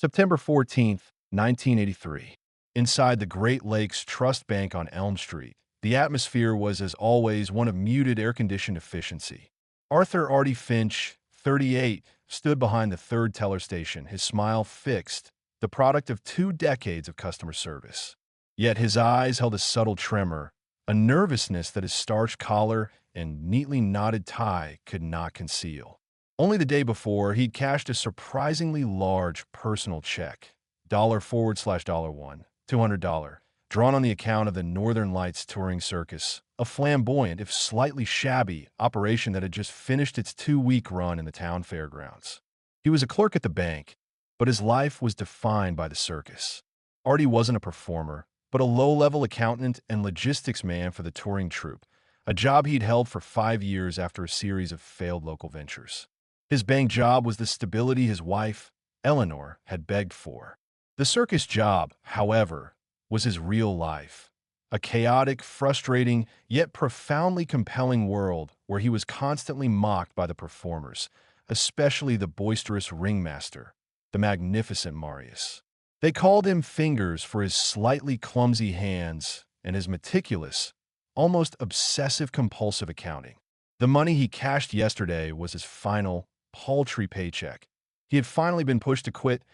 September 14th, 1983. Inside the Great Lakes Trust Bank on Elm Street, the atmosphere was, as always, one of muted air-conditioned efficiency. Arthur Artie Finch, 38, stood behind the third teller station, his smile fixed, the product of 2 decades of customer service. Yet his eyes held a subtle tremor, a nervousness that his starched collar and neatly knotted tie could not conceal. Only the day before, he'd cashed a surprisingly large personal check, $$1, $200, drawn on the account of the Northern Lights Touring Circus, a flamboyant, if slightly shabby, operation that had just finished its 2-week run in the town fairgrounds. He was a clerk at the bank, but his life was defined by the circus. Artie wasn't a performer, but a low-level accountant and logistics man for the touring troupe, a job he'd held for 5 years after a series of failed local ventures. His bank job was the stability his wife, Eleanor, had begged for. The circus job, however, was his real life, a chaotic, frustrating, yet profoundly compelling world where he was constantly mocked by the performers, especially the boisterous ringmaster, the magnificent Marius. They called him Fingers for his slightly clumsy hands and his meticulous, almost obsessive-compulsive accounting. The money he cashed yesterday was his final, paltry paycheck. He had finally been pushed to quit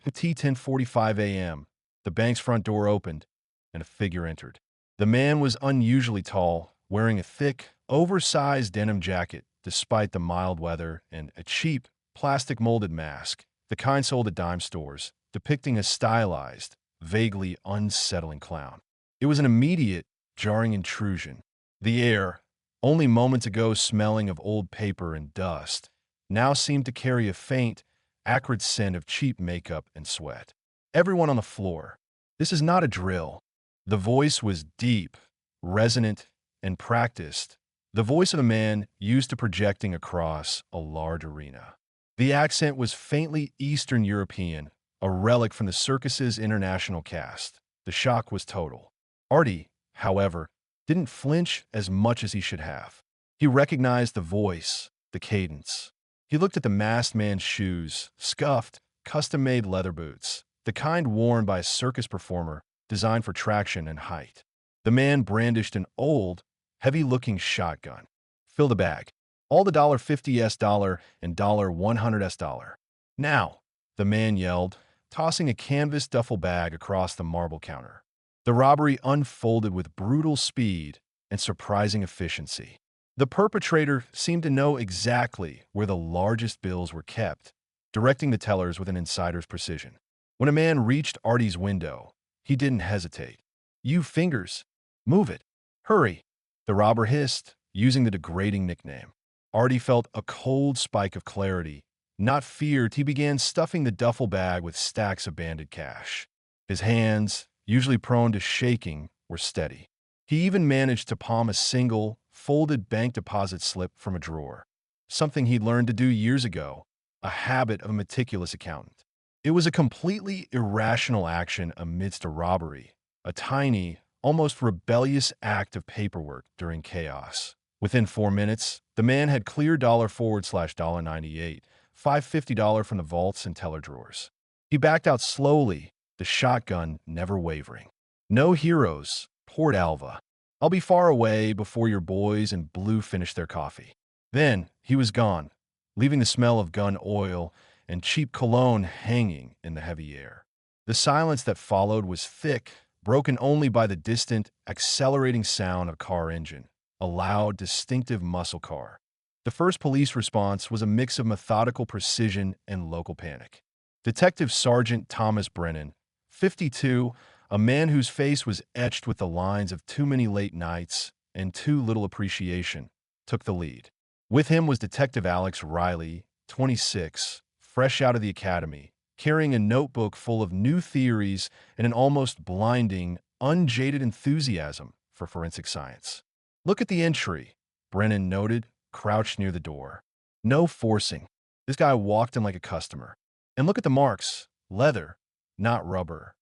at 10:45 a.m. The bank's front door opened, and a figure entered. The man was unusually tall, wearing a thick, oversized denim jacket despite the mild weather, and a cheap, plastic-molded mask, the kind sold at dime stores, depicting a stylized, vaguely unsettling clown. It was an immediate, jarring intrusion. The air, only moments ago smelling of old paper and dust, now seemed to carry a faint, acrid scent of cheap makeup and sweat. Everyone on the floor. This is not a drill. The voice was deep, resonant, and practiced. The voice of a man used to projecting across a large arena. The accent was faintly Eastern European, a relic from the circus's international cast. The shock was total. Artie, however, didn't flinch as much as he should have. He recognized the voice, the cadence. He looked at the masked man's shoes, scuffed, custom-made leather boots, the kind worn by a circus performer designed for traction and height. The man brandished an old, heavy-looking shotgun. Fill the bag. All the $50 and $100. Now, the man yelled, tossing a canvas duffel bag across the marble counter. The robbery unfolded with brutal speed and surprising efficiency. The perpetrator seemed to know exactly where the largest bills were kept, directing the tellers with an insider's precision. When a man reached Artie's window, he didn't hesitate. "You Fingers, move it. Hurry," the robber hissed, using the degrading nickname. Artie felt a cold spike of clarity. Not feared, he began stuffing the duffel bag with stacks of banded cash. His hands, usually prone to shaking, were steady. He even managed to palm a single, folded bank deposit slip from a drawer, something he'd learned to do years ago, a habit of a meticulous accountant. It was a completely irrational action amidst a robbery, a tiny, almost rebellious act of paperwork during chaos. Within 4 minutes, the man had cleared $$/$98, $550 from the vaults and teller drawers. He backed out slowly, the shotgun never wavering. "No heroes," poured Alva. "I'll be far away before your boys in blue finish their coffee." Then he was gone, leaving the smell of gun oil and cheap cologne hanging in the heavy air. The silence that followed was thick, broken only by the distant, accelerating sound of a car engine, a loud, distinctive muscle car. The first police response was a mix of methodical precision and local panic. Detective Sergeant Thomas Brennan, 52, a man whose face was etched with the lines of too many late nights and too little appreciation, took the lead. With him was Detective Alex Riley, 26, fresh out of the academy, carrying a notebook full of new theories and an almost blinding, unjaded enthusiasm for forensic science. "Look at the entry," Brennan noted, crouched near the door. "No forcing. This guy walked in like a customer. And look at the marks. Leather, not rubber.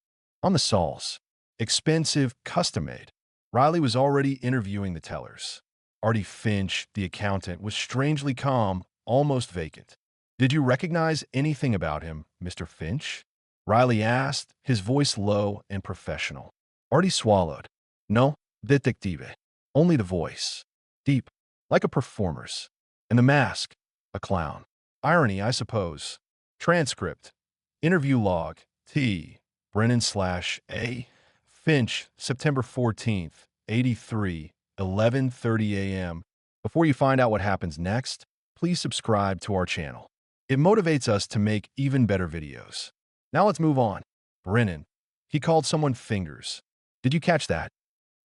On the soles. Expensive, custom-made." Riley was already interviewing the tellers. Artie Finch, the accountant, was strangely calm, almost vacant. "Did you recognize anything about him, Mr. Finch?" Riley asked, his voice low and professional. Artie swallowed. No, detective. Only the voice. Deep, like a performer's. And the mask, a clown. Irony, I suppose. Transcript. Interview log. T. Brennan/A. Finch, September 14th, 83, 11:30 a.m. Before you find out what happens next, please subscribe to our channel. It motivates us to make even better videos. Now let's move on. Brennan. He called someone fingers. Did you catch that?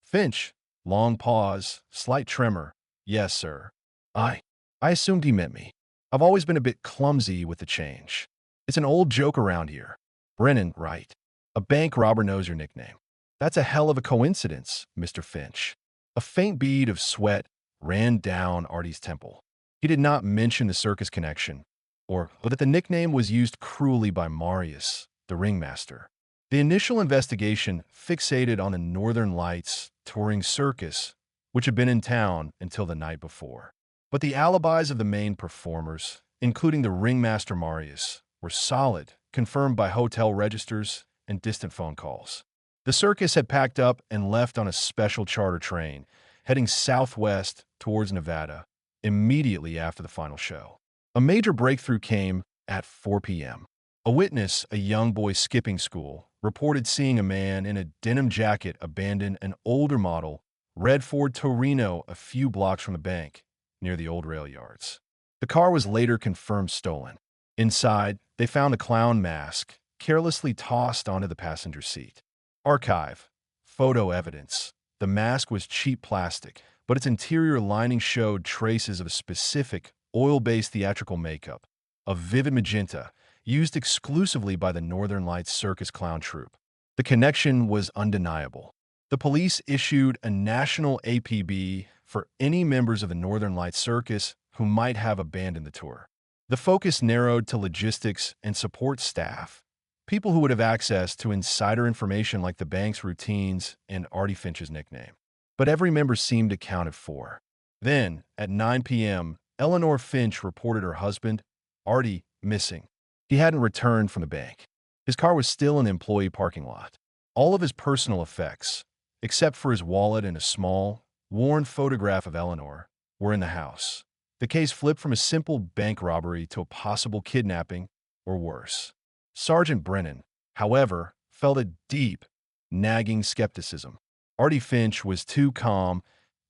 Finch. Long pause, slight tremor. Yes, sir. I assumed he meant me. I've always been a bit clumsy with the change. It's an old joke around here. Brennan, right. A bank robber knows your nickname. That's a hell of a coincidence, Mr. Finch. A faint bead of sweat ran down Artie's temple. He did not mention the circus connection, or that the nickname was used cruelly by Marius, the ringmaster. The initial investigation fixated on the Northern Lights touring circus, which had been in town until the night before. But the alibis of the main performers, including the ringmaster Marius, were solid, confirmed by hotel registers and distant phone calls. The circus had packed up and left on a special charter train, heading southwest towards Nevada, immediately after the final show. A major breakthrough came at 4 p.m. A witness, a young boy skipping school, reported seeing a man in a denim jacket abandon an older model, red Ford Torino, a few blocks from the bank, near the old rail yards. The car was later confirmed stolen. Inside, they found a clown mask, carelessly tossed onto the passenger seat. Archive. Photo evidence. The mask was cheap plastic, but its interior lining showed traces of a specific, oil-based theatrical makeup, a vivid magenta, used exclusively by the Northern Lights circus clown troupe. The connection was undeniable. The police issued a national APB for any members of the Northern Lights circus who might have abandoned the tour. The focus narrowed to logistics and support staff, people who would have access to insider information like the bank's routines and Artie Finch's nickname. But every member seemed accounted for. Then, at 9 p.m., Eleanor Finch reported her husband, Artie, missing. He hadn't returned from the bank. His car was still in the employee parking lot. All of his personal effects, except for his wallet and a small, worn photograph of Eleanor, were in the house. The case flipped from a simple bank robbery to a possible kidnapping, or worse. Sergeant Brennan, however, felt a deep, nagging skepticism. Artie Finch was too calm,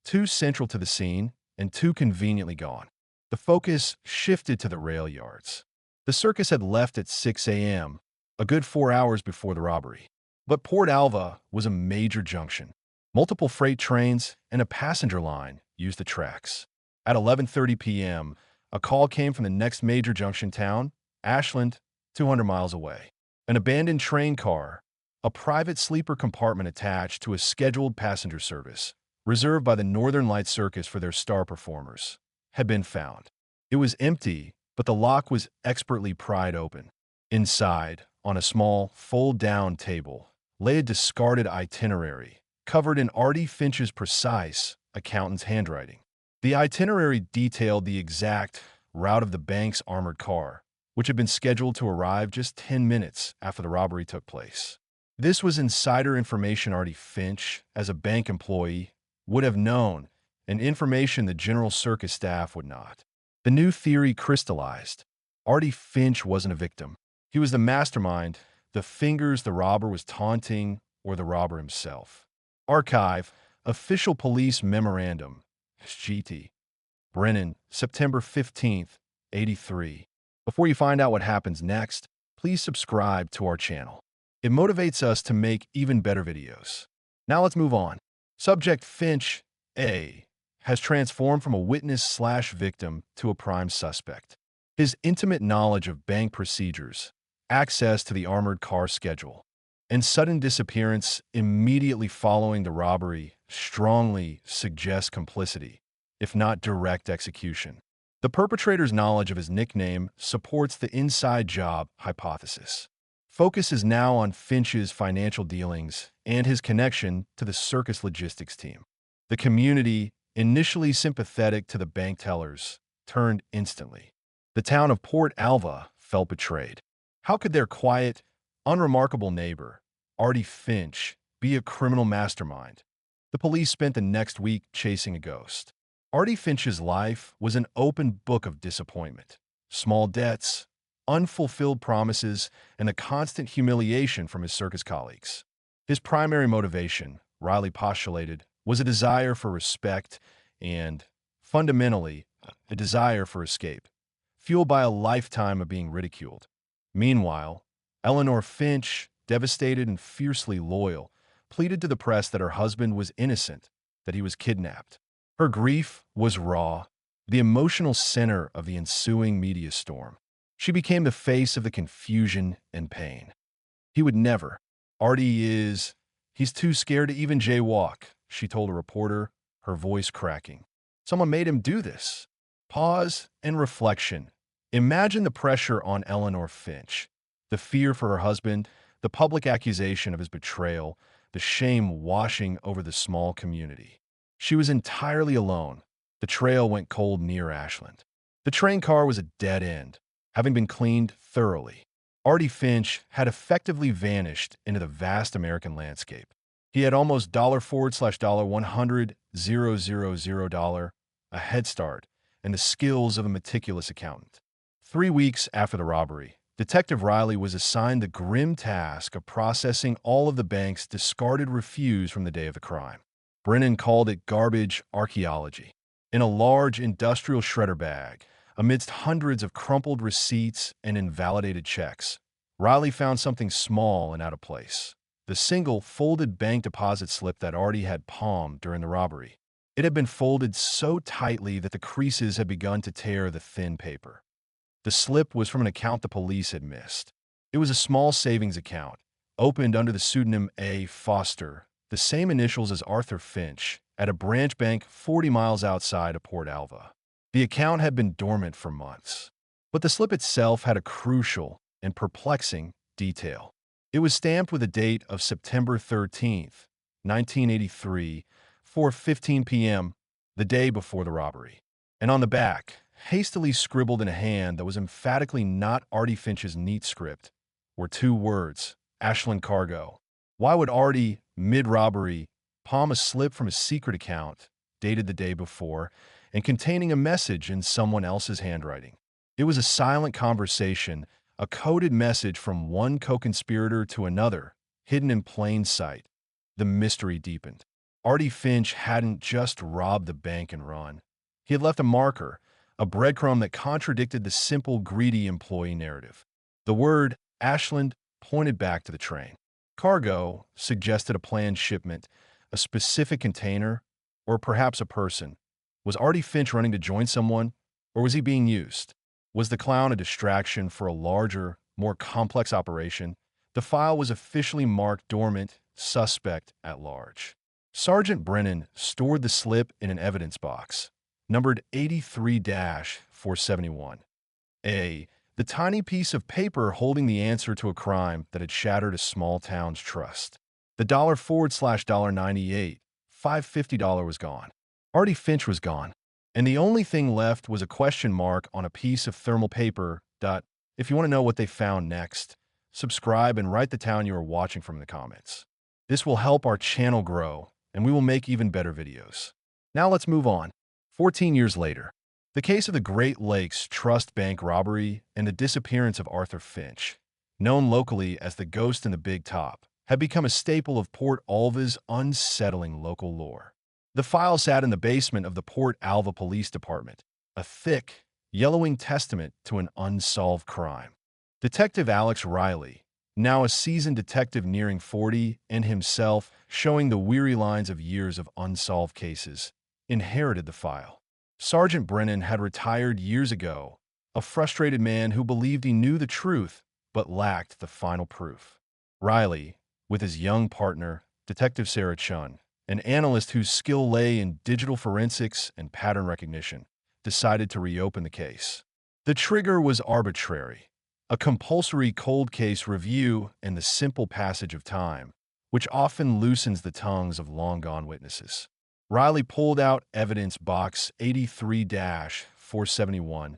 too central to the scene, and too conveniently gone. The focus shifted to the rail yards. The circus had left at 6 a.m., a good 4 hours before the robbery. But Port Alva was a major junction. Multiple freight trains and a passenger line used the tracks. At 11:30 p.m., a call came from the next major junction town, Ashland, 200 miles away. An abandoned train car, a private sleeper compartment attached to a scheduled passenger service, reserved by the Northern Lights Circus for their star performers, had been found. It was empty, but the lock was expertly pried open. Inside, on a small, fold-down table, lay a discarded itinerary, covered in Artie Finch's precise accountant's handwriting. The itinerary detailed the exact route of the bank's armored car, which had been scheduled to arrive just 10 minutes after the robbery took place. This was insider information Artie Finch, as a bank employee, would have known, and information the general circus staff would not. The new theory crystallized. Artie Finch wasn't a victim. He was the mastermind, the fingers the robber was taunting, or the robber himself. Archive. Official Police Memorandum. SGT. Brennan, September 15th, 83. Before you find out what happens next, please subscribe to our channel. It motivates us to make even better videos. Now let's move on. Subject Finch, A, has transformed from a witness/victim to a prime suspect. His intimate knowledge of bank procedures, access to the armored car schedule, and sudden disappearance immediately following the robbery strongly suggest complicity, if not direct execution. The perpetrator's knowledge of his nickname supports the inside job hypothesis. Focus is now on Finch's financial dealings and his connection to the circus logistics team. The community, initially sympathetic to the bank tellers, turned instantly. The town of Port Alva felt betrayed. How could their quiet, Unremarkable neighbor, Artie Finch, be a criminal mastermind. The police spent the next week chasing a ghost. Artie Finch's life was an open book of disappointment. Small debts, unfulfilled promises, and a constant humiliation from his circus colleagues. His primary motivation, Riley postulated, was a desire for respect and, fundamentally, a desire for escape, fueled by a lifetime of being ridiculed. Meanwhile, Eleanor Finch, devastated and fiercely loyal, pleaded to the press that her husband was innocent, that he was kidnapped. Her grief was raw, the emotional center of the ensuing media storm. She became the face of the confusion and pain. He would never. He's too scared to even jaywalk, she told a reporter, her voice cracking. Someone made him do this. Pause and reflection. Imagine the pressure on Eleanor Finch, the fear for her husband, the public accusation of his betrayal, the shame washing over the small community. She was entirely alone. The trail went cold near Ashland. The train car was a dead end, having been cleaned thoroughly. Artie Finch had effectively vanished into the vast American landscape. He had almost $$100,000 a head start and the skills of a meticulous accountant. 3 weeks after the robbery, Detective Riley was assigned the grim task of processing all of the bank's discarded refuse from the day of the crime. Brennan called it garbage archaeology. In a large industrial shredder bag, amidst hundreds of crumpled receipts and invalidated checks, Riley found something small and out of place. The single folded bank deposit slip that Artie had palmed during the robbery. It had been folded so tightly that the creases had begun to tear the thin paper. The slip was from an account the police had missed. It was a small savings account, opened under the pseudonym A. Foster, the same initials as Arthur Finch, at a branch bank 40 miles outside of Port Alva. The account had been dormant for months, but the slip itself had a crucial and perplexing detail. It was stamped with a date of September 13th, 1983, 4:15 p.m., the day before the robbery. And on the back, hastily scribbled in a hand that was emphatically not Artie Finch's neat script, were 2 words, Ashland Cargo. Why would Artie, mid-robbery, palm a slip from a secret account, dated the day before, and containing a message in someone else's handwriting? It was a silent conversation, a coded message from one co-conspirator to another, hidden in plain sight. The mystery deepened. Artie Finch hadn't just robbed the bank and run. He had left a marker, a breadcrumb that contradicted the simple, greedy employee narrative. The word Ashland pointed back to the train. Cargo suggested a planned shipment, a specific container, or perhaps a person. Was Artie Finch running to join someone, or was he being used? Was the clown a distraction for a larger, more complex operation? The file was officially marked dormant, suspect at large. Sergeant Brennan stored the slip in an evidence box, numbered 83-471. A. The tiny piece of paper holding the answer to a crime that had shattered a small town's trust. The $$/$98, $550 was gone. Artie Finch was gone. And the only thing left was a question mark on a piece of thermal paper. If you want to know what they found next, subscribe and write the town you are watching from in the comments. This will help our channel grow, and we will make even better videos. Now let's move on. 14 years later, the case of the Great Lakes Trust Bank robbery and the disappearance of Arthur Finch, known locally as the Ghost in the Big Top, had become a staple of Port Alva's unsettling local lore. The file sat in the basement of the Port Alva Police Department, a thick, yellowing testament to an unsolved crime. Detective Alex Riley, now a seasoned detective nearing 40 and himself showing the weary lines of years of unsolved cases, inherited the file. Sergeant Brennan had retired years ago, a frustrated man who believed he knew the truth but lacked the final proof. Riley, with his young partner, Detective Sarah Chun, an analyst whose skill lay in digital forensics and pattern recognition, decided to reopen the case. The trigger was arbitrary, a compulsory cold case review and the simple passage of time, which often loosens the tongues of long-gone witnesses. Riley pulled out evidence box 83-471.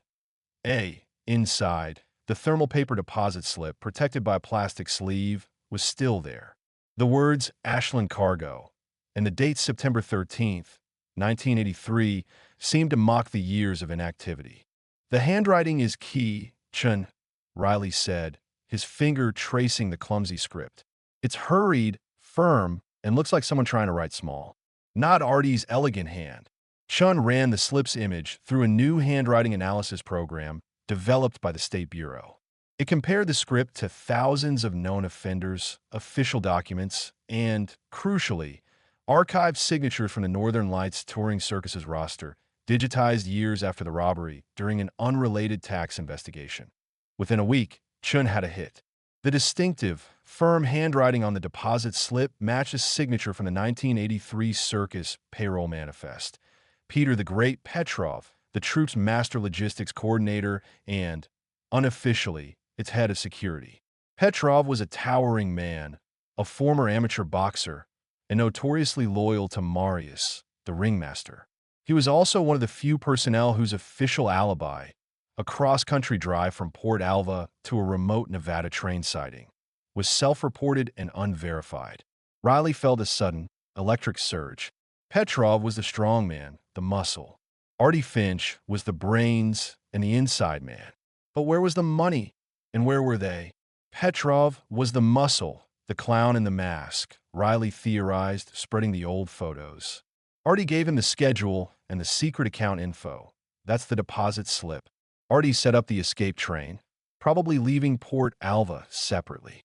A. Inside, The thermal paper deposit slip, protected by a plastic sleeve, was still there. The words Ashland Cargo and the date September 13th, 1983, seemed to mock the years of inactivity. "The handwriting is key, Chun," Riley said, his finger tracing the clumsy script. "It's hurried, firm, and looks like someone trying to write small. Not Artie's elegant hand." Chun ran the slip's image through a new handwriting analysis program developed by the State Bureau. It compared the script to thousands of known offenders, official documents, and, crucially, archived signatures from the Northern Lights Touring Circus's roster, digitized years after the robbery during an unrelated tax investigation. Within a week, Chun had a hit. The distinctive, firm handwriting on the deposit slip matched a signature from the 1983 circus payroll manifest. Peter the Great Petrov, the troupe's master logistics coordinator and, unofficially, its head of security. Petrov was a towering man, a former amateur boxer, and notoriously loyal to Marius, the ringmaster. He was also one of the few personnel whose official alibi, a cross-country drive from Port Alva to a remote Nevada train sighting, was self-reported and unverified. Riley felt a sudden, electric surge. Petrov was the strong man, the muscle. Artie Finch was the brains and the inside man. But where was the money? And where were they? Petrov was the muscle, the clown in the mask, Riley theorized, spreading the old photos. Artie gave him the schedule and the secret account info. That's the deposit slip. Artie set up the escape train, probably leaving Port Alva separately.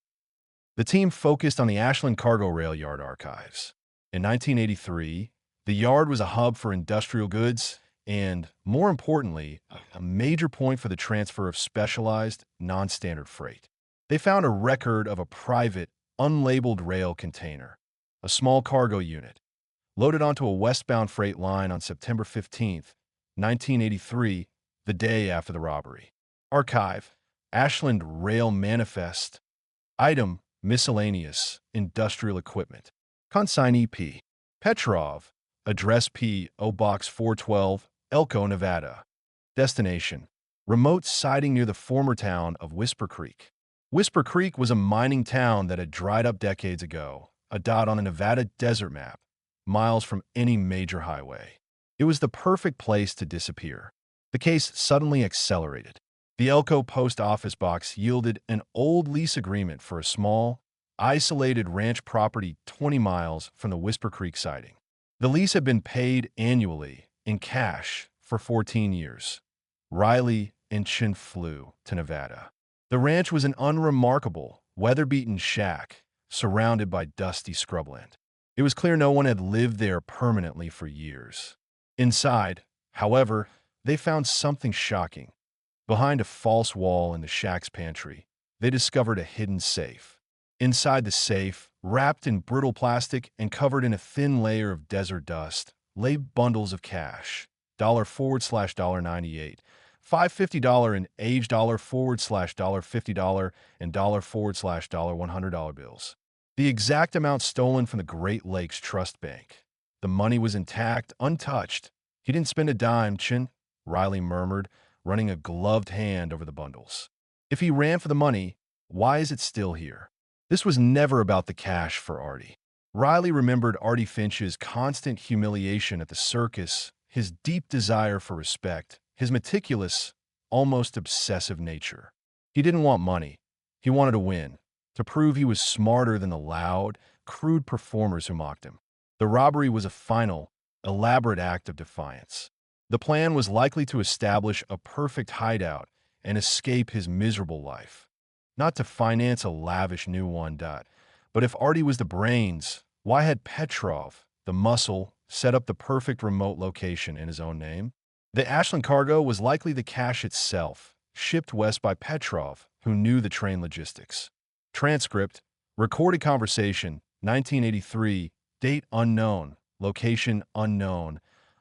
The team focused on the Ashland Cargo Rail Yard archives. In 1983, the yard was a hub for industrial goods and, more importantly, a major point for the transfer of specialized, non-standard freight. They found a record of a private, unlabeled rail container, a small cargo unit, loaded onto a westbound freight line on September 15th, 1983, the day after the robbery. Archive, Ashland Rail Manifest. Item, miscellaneous, industrial equipment. Consignee P. Petrov. Address P.O. Box 412, Elko, Nevada. Destination, remote siding near the former town of Whisper Creek. Whisper Creek was a mining town that had dried up decades ago, a dot on a Nevada desert map, miles from any major highway. It was the perfect place to disappear. The case suddenly accelerated. The Elko post office box yielded an old lease agreement for a small, isolated ranch property 20 miles from the Whisper Creek sighting. The lease had been paid annually, in cash, for 14 years. Riley and Chin flew to Nevada. The ranch was an unremarkable, weather-beaten shack surrounded by dusty scrubland. It was clear no one had lived there permanently for years. Inside, however, they found something shocking. Behind a false wall in the shack's pantry, they discovered a hidden safe. Inside the safe, wrapped in brittle plastic and covered in a thin layer of desert dust, lay bundles of cash, $/$98, $5.50 and age $$/$50 and $$/$100 bills. The exact amount stolen from the Great Lakes Trust Bank. The money was intact, untouched. He didn't spend a dime, Chin, Riley murmured, running a gloved hand over the bundles. If he ran for the money, why is it still here? This was never about the cash for Artie. Riley remembered Artie Finch's constant humiliation at the circus, his deep desire for respect, his meticulous, almost obsessive nature. He didn't want money. He wanted to win, to prove he was smarter than the loud, crude performers who mocked him. The robbery was a final, elaborate act of defiance. The plan was likely to establish a perfect hideout and escape his miserable life. Not to finance a lavish new one. But if Artie was the brains, why had Petrov, the muscle, set up the perfect remote location in his own name? The Ashland cargo was likely the cash itself, shipped west by Petrov, who knew the train logistics. Transcript, recorded conversation, 1983, date unknown, location unknown,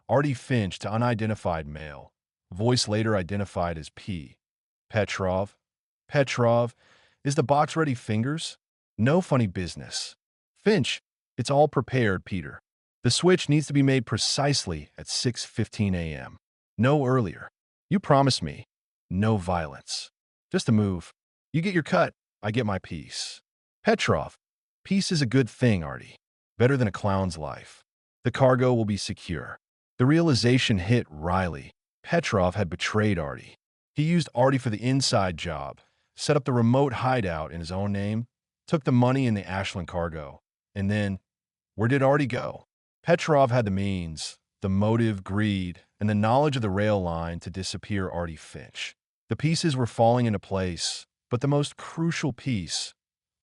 Artie Finch to unidentified male, voice later identified as P. Petrov. Petrov, is the box ready, fingers? No funny business. Finch, it's all prepared, Peter. The switch needs to be made precisely at 6:15 a.m. No earlier. You promised me. No violence. Just a move. You get your cut, I get my piece. Petrov, peace is a good thing, Artie. Better than a clown's life. The cargo will be secure. The realization hit Riley. Petrov had betrayed Artie. He used Artie for the inside job, set up the remote hideout in his own name, took the money in the Ashland cargo, and then, where did Artie go? Petrov had the means, the motive, greed, and the knowledge of the rail line to disappear Artie Finch. The pieces were falling into place, but the most crucial piece,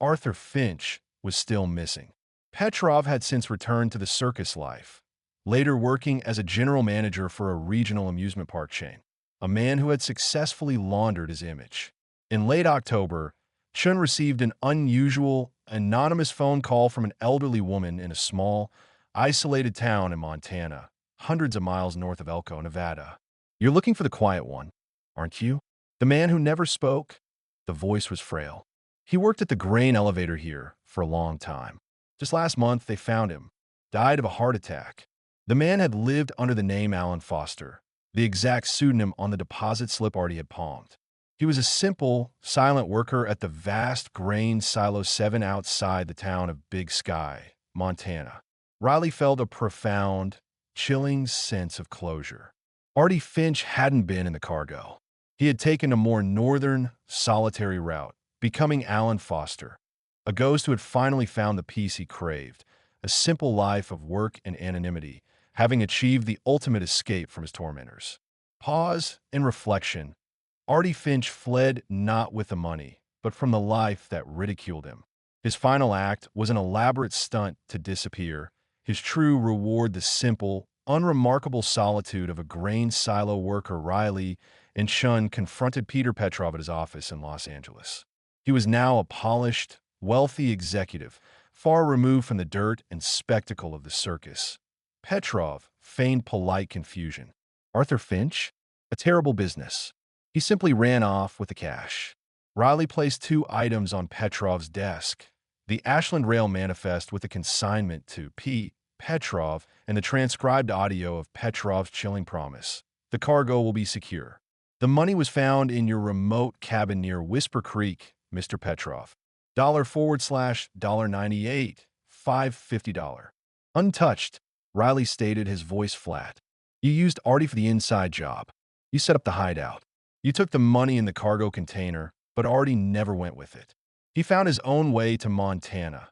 Arthur Finch, was still missing. Petrov had since returned to the circus life, later working as a general manager for a regional amusement park chain, a man who had successfully laundered his image. In late October, Chun received an unusual, anonymous phone call from an elderly woman in a small, isolated town in Montana, hundreds of miles north of Elko, Nevada. "You're looking for the quiet one, aren't you?" The man who never spoke. The voice was frail. He worked at the grain elevator here for a long time. Just last month, they found him, died of a heart attack. The man had lived under the name Alan Foster, the exact pseudonym on the deposit slip Artie had palmed. He was a simple, silent worker at the vast grain silo 7 outside the town of Big Sky, Montana. Riley felt a profound, chilling sense of closure. Artie Finch hadn't been in the cargo. He had taken a more northern, solitary route, becoming Alan Foster, a ghost who had finally found the peace he craved, a simple life of work and anonymity, having achieved the ultimate escape from his tormentors. Pause and reflection. Artie Finch fled not with the money, but from the life that ridiculed him. His final act was an elaborate stunt to disappear, his true reward the simple, unremarkable solitude of a grain silo worker. Riley and Chun confronted Peter Petrov at his office in Los Angeles. He was now a polished, wealthy executive, far removed from the dirt and spectacle of the circus. Petrov feigned polite confusion. Arthur Finch? A terrible business. He simply ran off with the cash. Riley placed 2 items on Petrov's desk: the Ashland Rail Manifest with a consignment to P. Petrov and the transcribed audio of Petrov's chilling promise. The cargo will be secure. The money was found in your remote cabin near Whisper Creek, Mr. Petrov. $/$98, $550. Untouched, Riley stated, his voice flat. You used Artie for the inside job. You set up the hideout. You took the money in the cargo container, but Artie never went with it. He found his own way to Montana,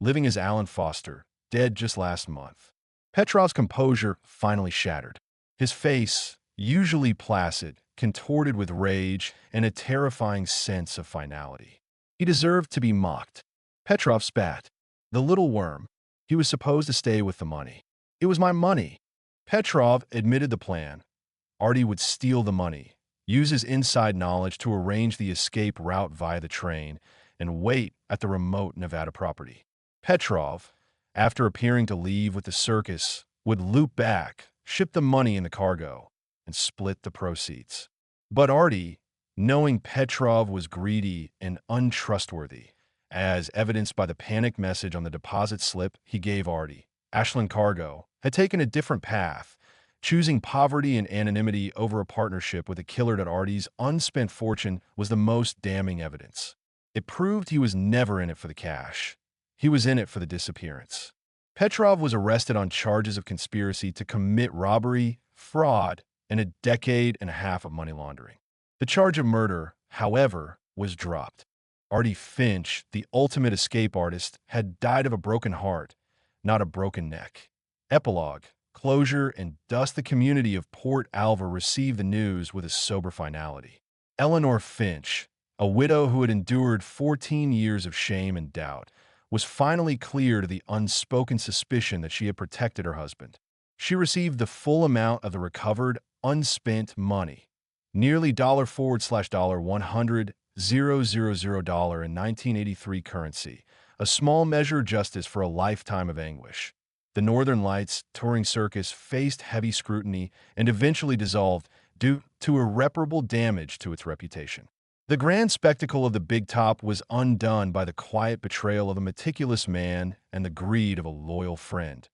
living as Alan Foster, dead just last month. Petrov's composure finally shattered. His face, usually placid, contorted with rage and a terrifying sense of finality. He deserved to be mocked. Petrov spat. The little worm. He was supposed to stay with the money. It was my money. Petrov admitted the plan. Artie would steal the money, use his inside knowledge to arrange the escape route via the train, and wait at the remote Nevada property. Petrov, after appearing to leave with the circus, would loop back, ship the money in the cargo, and split the proceeds. But Artie, knowing Petrov was greedy and untrustworthy, as evidenced by the panicked message on the deposit slip he gave Artie, Ashland Cargo, had taken a different path, choosing poverty and anonymity over a partnership with a killer. That Artie's unspent fortune was the most damning evidence. It proved he was never in it for the cash. He was in it for the disappearance. Petrov was arrested on charges of conspiracy to commit robbery, fraud, and a decade and a half of money laundering. The charge of murder, however, was dropped. Artie Finch, the ultimate escape artist, had died of a broken heart, not a broken neck. Epilogue, closure, and thus the community of Port Alva received the news with a sober finality. Eleanor Finch, a widow who had endured 14 years of shame and doubt, was finally cleared of the unspoken suspicion that she had protected her husband. She received the full amount of the recovered, unspent money, nearly $/$100,000 in 1983 currency, a small measure of justice for a lifetime of anguish. The Northern Lights touring circus faced heavy scrutiny and eventually dissolved due to irreparable damage to its reputation. The grand spectacle of the Big Top was undone by the quiet betrayal of a meticulous man and the greed of a loyal friend.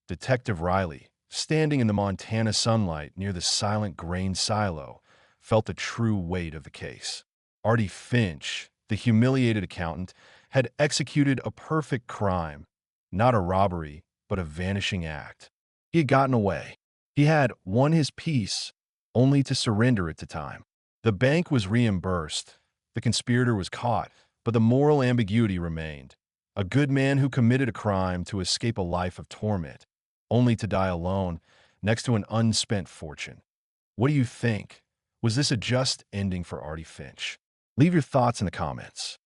Detective Riley, standing in the Montana sunlight near the silent grain silo, felt the true weight of the case. Artie Finch, the humiliated accountant, had executed a perfect crime, not a robbery, but a vanishing act. He had gotten away. He had won his peace, only to surrender it to time. The bank was reimbursed. The conspirator was caught, but the moral ambiguity remained. A good man who committed a crime to escape a life of torment, only to die alone next to an unspent fortune. What do you think? Was this a just ending for Artie Finch? Leave your thoughts in the comments.